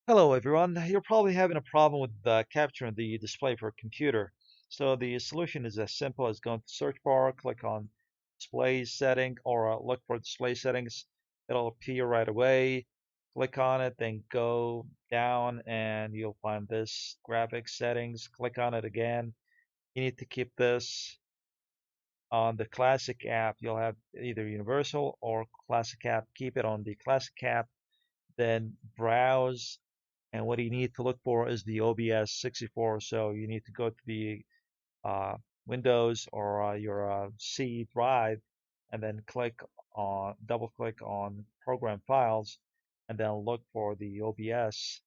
Hello everyone. You're probably having a problem with capturing the display for a computer. So the solution is as simple as going to search bar, click on display setting or look for display settings. It'll appear right away. Click on it, then go down and you'll find this graphics settings. Click on it again. You need to keep this on the classic app. You'll have either universal or classic app. Keep it on the classic app, then browse, and what you need to look for is the OBS 64. So you need to go to the uh, Windows or your C drive and then double click on Program Files, and then look for the OBS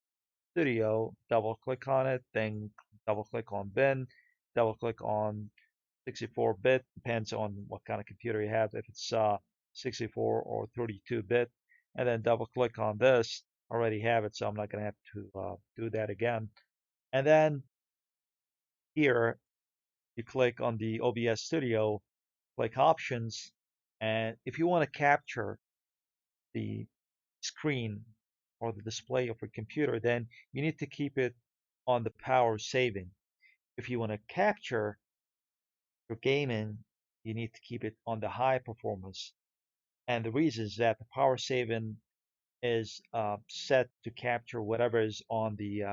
Studio, double click on it, then double click on Bin, double click on 64-bit, depends on what kind of computer you have, if it's 64 or 32-bit, and then double click on this. I already have it, so I'm not going to have to do that again. And then here, you click on the OBS Studio, click Options, and if you want to capture the screen or the display of your computer, then you need to keep it on the power saving. If you want to capture your gaming, you need to keep it on the high performance. And the reason is that the power saving is set to capture whatever is on the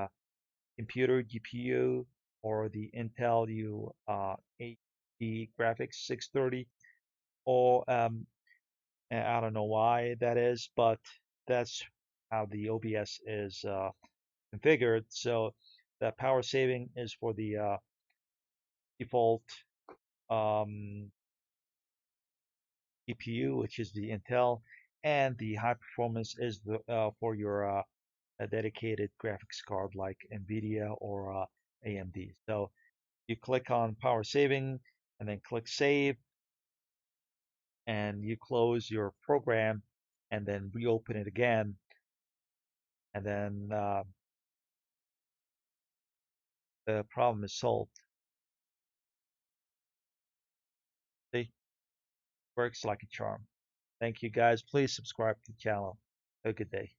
computer GPU or the Intel U HD graphics 630, or and I don't know why that is, but that's how the OBS is configured. So the power saving is for the default um, GPU, which is the Intel, and the high performance is for your a dedicated graphics card like NVIDIA or AMD. So you click on power saving and then click save, and you close your program and then reopen it again, and then the problem is solved. See, works like a charm. Thank you guys. Please subscribe to the channel. Have a good day.